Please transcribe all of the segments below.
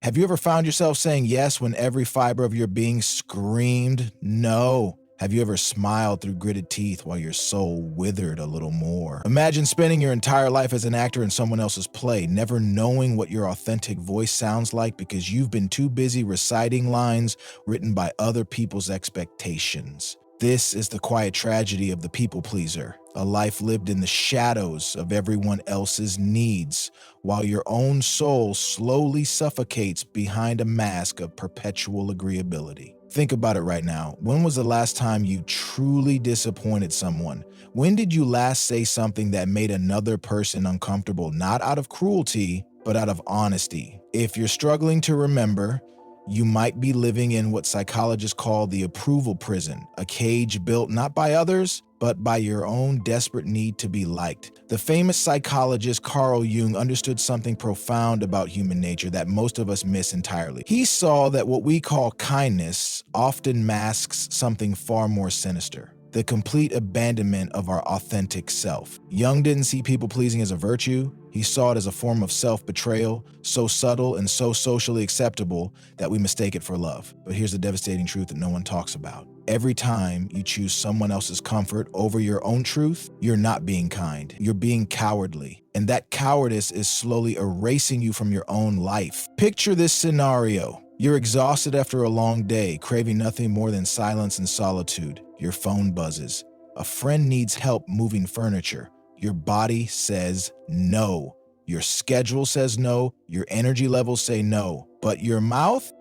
Have you ever found yourself saying yes when every fiber of your being screamed no? Have you ever smiled through gritted teeth while your soul withered a little more? Imagine spending your entire life as an actor in someone else's play, never knowing what your authentic voice sounds like because you've been too busy reciting lines written by other people's expectations. This is the quiet tragedy of the people pleaser, a life lived in the shadows of everyone else's needs, while your own soul slowly suffocates behind a mask of perpetual agreeability. Think about it right now. When was the last time you truly disappointed someone? When did you last say something that made another person uncomfortable, not out of cruelty, but out of honesty? If you're struggling to remember, you might be living in what psychologists call the approval prison, a cage built not by others, but by your own desperate need to be liked. The famous psychologist Carl Jung understood something profound about human nature that most of us miss entirely. He saw that what we call kindness often masks something far more sinister: the complete abandonment of our authentic self. Jung didn't see people-pleasing as a virtue. He saw it as a form of self-betrayal, so subtle and so socially acceptable that we mistake it for love. But here's the devastating truth that no one talks about. Every time you choose someone else's comfort over your own truth, you're not being kind. You're being cowardly. And that cowardice is slowly erasing you from your own life. Picture this scenario. You're exhausted after a long day, craving nothing more than silence and solitude. Your phone buzzes. A friend needs help moving furniture. Your body says no. Your schedule says no. Your energy levels say no. But your mouth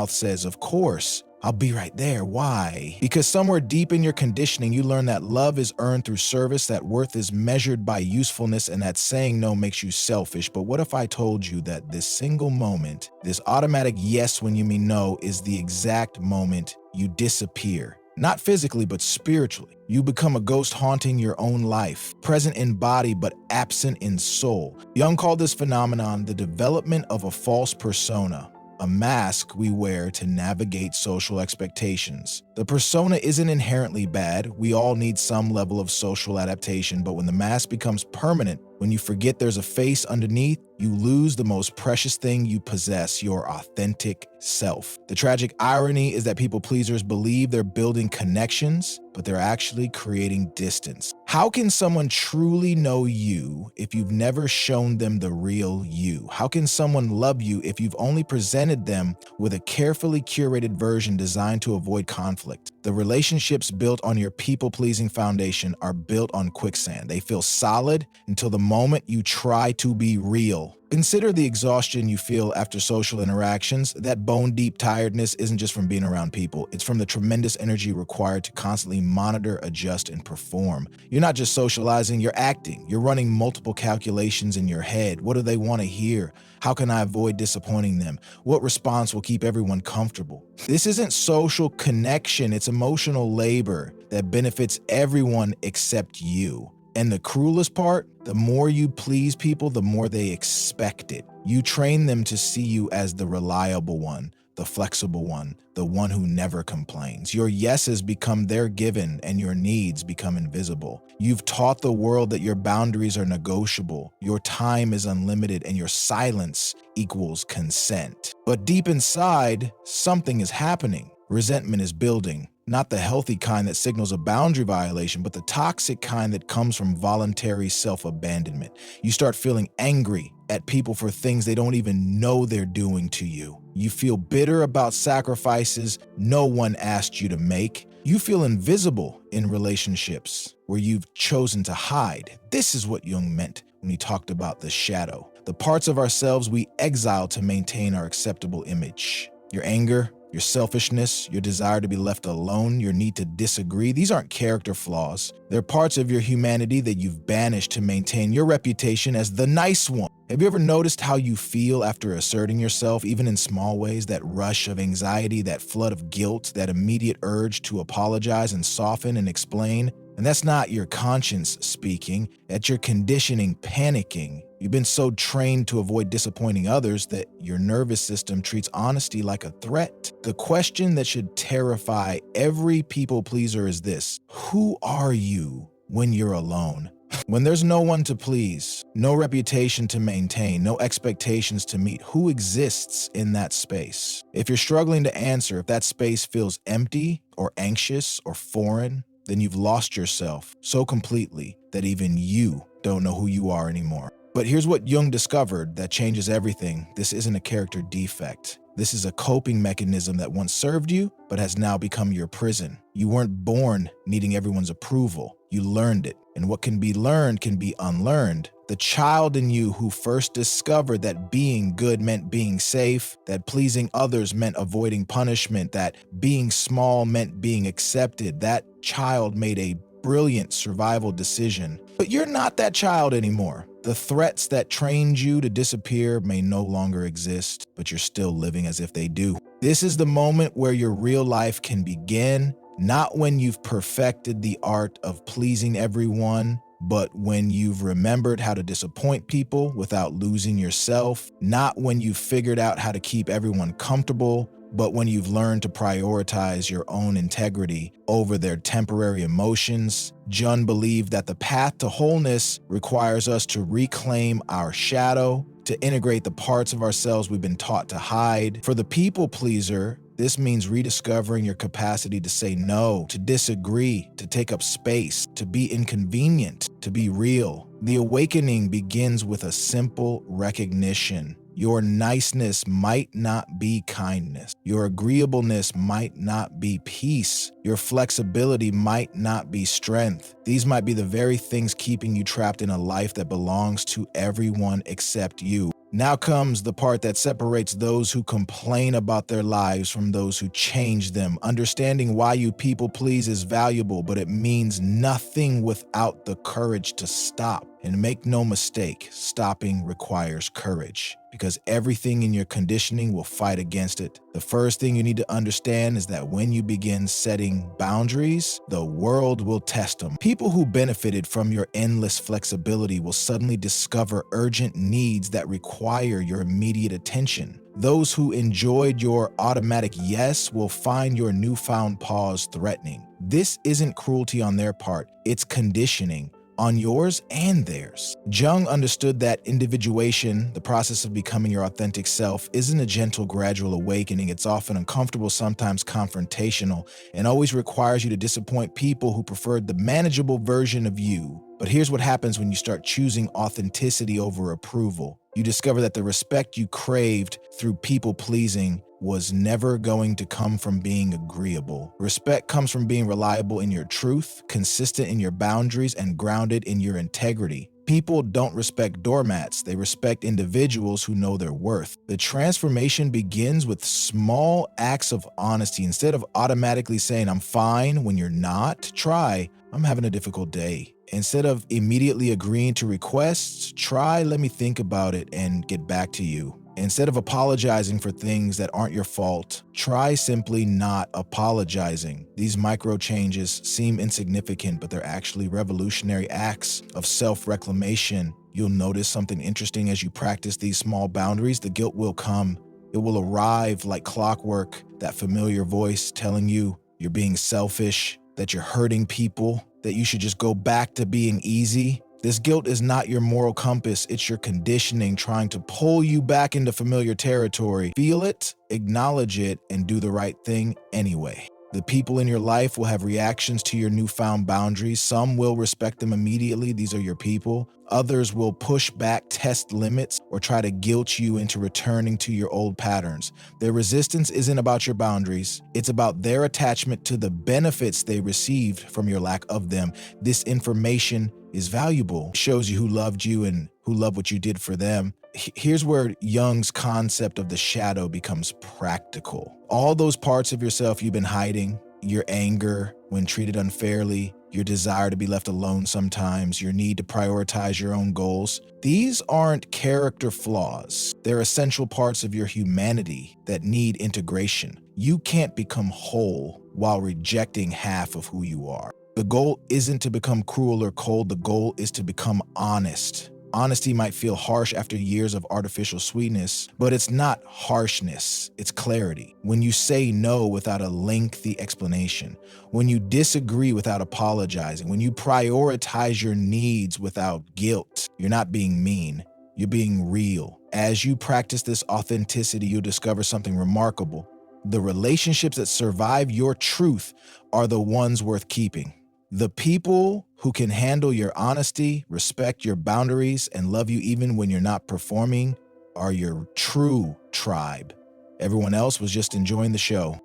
says, of course. I'll be right there. Why? Because somewhere deep in your conditioning, you learn that love is earned through service, that worth is measured by usefulness, and that saying no makes you selfish. But what if I told you that this single moment, this automatic yes when you mean no, is the exact moment you disappear? Not physically, but spiritually. You become a ghost haunting your own life, present in body but absent in soul. Jung called this phenomenon the development of a false persona, a mask we wear to navigate social expectations. The persona isn't inherently bad. We all need some level of social adaptation, but when the mask becomes permanent, when you forget there's a face underneath, you lose the most precious thing you possess, your authentic self. The tragic irony is that people pleasers believe they're building connections, but they're actually creating distance. How can someone truly know you if you've never shown them the real you? How can someone love you if you've only presented them with a carefully curated version designed to avoid conflict? The relationships built on your people-pleasing foundation are built on quicksand. They feel solid until the moment you try to be real. Consider the exhaustion you feel after social interactions. That bone-deep tiredness isn't just from being around people. It's from the tremendous energy required to constantly monitor, adjust, and perform. You're not just socializing, you're acting. You're running multiple calculations in your head. What do they want to hear? How can I avoid disappointing them? What response will keep everyone comfortable? This isn't social connection, it's emotional labor that benefits everyone except you. And the cruelest part, the more you please people, the more they expect it. You train them to see you as the reliable one, the flexible one, the one who never complains. Your yeses become their given and your needs become invisible. You've taught the world that your boundaries are negotiable, your time is unlimited, and your silence equals consent. But deep inside, something is happening. Resentment is building. Not the healthy kind that signals a boundary violation, but the toxic kind that comes from voluntary self-abandonment. You start feeling angry at people for things they don't even know they're doing to you. You feel bitter about sacrifices no one asked you to make. You feel invisible in relationships where you've chosen to hide. This is what Jung meant when he talked about the shadow, the parts of ourselves we exile to maintain our acceptable image. Your anger, your selfishness, your desire to be left alone, your need to disagree, these aren't character flaws. They're parts of your humanity that you've banished to maintain your reputation as the nice one. Have you ever noticed how you feel after asserting yourself, even in small ways? That rush of anxiety, that flood of guilt, that immediate urge to apologize and soften and explain? And that's not your conscience speaking, that's your conditioning panicking. You've been so trained to avoid disappointing others that your nervous system treats honesty like a threat. The question that should terrify every people pleaser is this: who are you when you're alone? When there's no one to please, no reputation to maintain, no expectations to meet, who exists in that space? If you're struggling to answer if that space feels empty or anxious or foreign, then you've lost yourself so completely that even you don't know who you are anymore. But here's what Jung discovered that changes everything. This isn't a character defect. This is a coping mechanism that once served you, but has now become your prison. You weren't born needing everyone's approval. You learned it. And what can be learned can be unlearned. The child in you who first discovered that being good meant being safe, that pleasing others meant avoiding punishment, that being small meant being accepted, that child made a brilliant survival decision. But you're not that child anymore. The threats that trained you to disappear may no longer exist, but you're still living as if they do. This is the moment where your real life can begin, not when you've perfected the art of pleasing everyone, but when you've remembered how to disappoint people without losing yourself, not when you've figured out how to keep everyone comfortable, but when you've learned to prioritize your own integrity over their temporary emotions. Jung believed that the path to wholeness requires us to reclaim our shadow, to integrate the parts of ourselves we've been taught to hide. For the people pleaser, this means rediscovering your capacity to say no, to disagree, to take up space, to be inconvenient, to be real. The awakening begins with a simple recognition. Your niceness might not be kindness. Your agreeableness might not be peace. Your flexibility might not be strength. These might be the very things keeping you trapped in a life that belongs to everyone except you. Now comes the part that separates those who complain about their lives from those who change them. Understanding why you people please is valuable, but it means nothing without the courage to stop. And make no mistake, stopping requires courage, because everything in your conditioning will fight against it. The first thing you need to understand is that when you begin setting boundaries, the world will test them. People who benefited from your endless flexibility will suddenly discover urgent needs that require your immediate attention. Those who enjoyed your automatic yes will find your newfound pause threatening. This isn't cruelty on their part, it's conditioning. On yours and theirs. Jung understood that individuation, the process of becoming your authentic self, isn't a gentle, gradual awakening. It's often uncomfortable, sometimes confrontational, and always requires you to disappoint people who preferred the manageable version of you. But here's what happens when you start choosing authenticity over approval. You discover that the respect you craved through people-pleasing was never going to come from being agreeable. Respect comes from being reliable in your truth, consistent in your boundaries, and grounded in your integrity. People don't respect doormats, they respect individuals who know their worth. The transformation begins with small acts of honesty. Instead of automatically saying, "I'm fine," when you're not, try, "I'm having a difficult day." Instead of immediately agreeing to requests, try, "Let me think about it and get back to you." Instead of apologizing for things that aren't your fault, try simply not apologizing. These micro changes seem insignificant, but they're actually revolutionary acts of self-reclamation. You'll notice something interesting as you practice these small boundaries. The guilt will come. It will arrive like clockwork, that familiar voice telling you you're being selfish, that you're hurting people, that you should just go back to being easy. This guilt is not your moral compass, it's your conditioning trying to pull you back into familiar territory. Feel it, acknowledge it, and do the right thing anyway. The people in your life will have reactions to your newfound boundaries. Some will respect them immediately, these are your people. Others will push back, test limits, or try to guilt you into returning to your old patterns. Their resistance isn't about your boundaries, it's about their attachment to the benefits they received from your lack of them. This information is valuable. It shows you who loved you and who loved what you did for them. Here's where Jung's concept of the shadow becomes practical. All those parts of yourself you've been hiding, your anger when treated unfairly, your desire to be left alone sometimes, your need to prioritize your own goals, these aren't character flaws. They're essential parts of your humanity that need integration. You can't become whole while rejecting half of who you are. The goal isn't to become cruel or cold. The goal is to become honest. Honesty might feel harsh after years of artificial sweetness, but it's not harshness, it's clarity. When you say no without a lengthy explanation, when you disagree without apologizing, when you prioritize your needs without guilt, you're not being mean, you're being real. As you practice this authenticity, you'll discover something remarkable. The relationships that survive your truth are the ones worth keeping. The people who can handle your honesty, respect your boundaries, and love you even when you're not performing are your true tribe. Everyone else was just enjoying the show.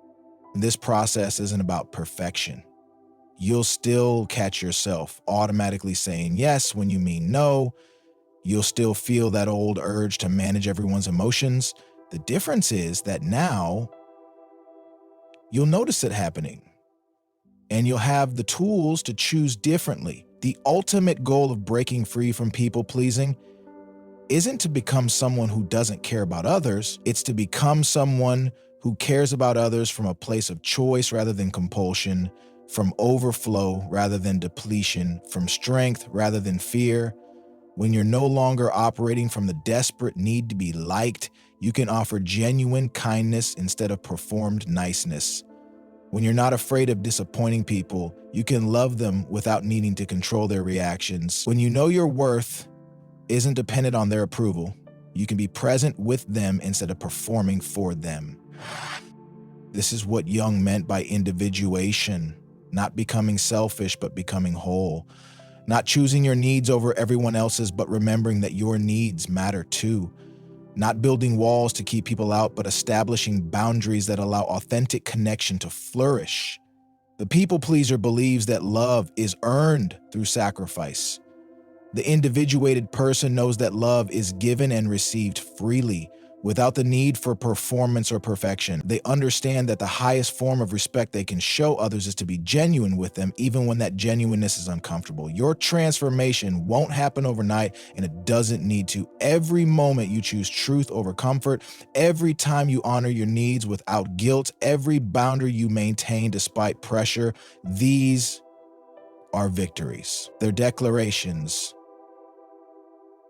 This process isn't about perfection. You'll still catch yourself automatically saying yes when you mean no. You'll still feel that old urge to manage everyone's emotions. The difference is that now you'll notice it happening. And you'll have the tools to choose differently. The ultimate goal of breaking free from people-pleasing isn't to become someone who doesn't care about others. It's to become someone who cares about others from a place of choice rather than compulsion, from overflow rather than depletion, from strength rather than fear. When you're no longer operating from the desperate need to be liked, you can offer genuine kindness instead of performed niceness. When you're not afraid of disappointing people, you can love them without needing to control their reactions. When you know your worth isn't dependent on their approval, you can be present with them instead of performing for them. This is what Jung meant by individuation, not becoming selfish, but becoming whole. Not choosing your needs over everyone else's, but remembering that your needs matter too. Not building walls to keep people out, but establishing boundaries that allow authentic connection to flourish. The people pleaser believes that love is earned through sacrifice. The individuated person knows that love is given and received freely, without the need for performance or perfection. They understand that the highest form of respect they can show others is to be genuine with them, even when that genuineness is uncomfortable. Your transformation won't happen overnight, and it doesn't need to. Every moment you choose truth over comfort, every time you honor your needs without guilt, every boundary you maintain despite pressure, these are victories. They're declarations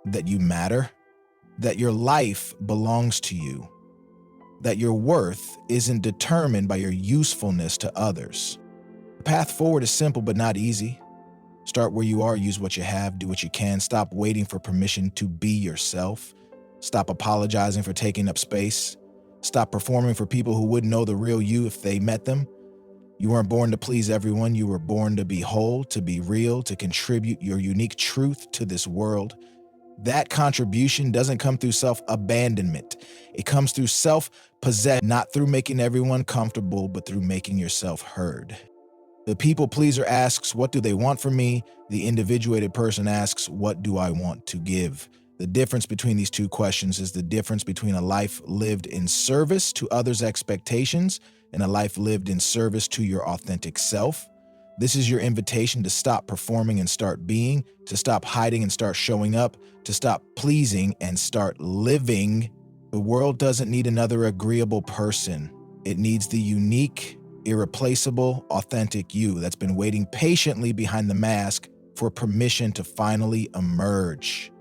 that you matter, that your life belongs to you, that your worth isn't determined by your usefulness to others. The path forward is simple but not easy. Start where you are, use what you have, do what you can. Stop waiting for permission to be yourself. Stop apologizing for taking up space. Stop performing for people who wouldn't know the real you if they met them. You weren't born to please everyone. You were born to be whole, to be real, to contribute your unique truth to this world. That contribution doesn't come through self-abandonment. It comes through self-possession, not through making everyone comfortable, but through making yourself heard. The people pleaser asks, what do they want from me? The individuated person asks, what do I want to give? The difference between these two questions is the difference between a life lived in service to others' expectations and a life lived in service to your authentic self. This is your invitation to stop performing and start being, to stop hiding and start showing up, to stop pleasing and start living. The world doesn't need another agreeable person. It needs the unique, irreplaceable, authentic you that's been waiting patiently behind the mask for permission to finally emerge.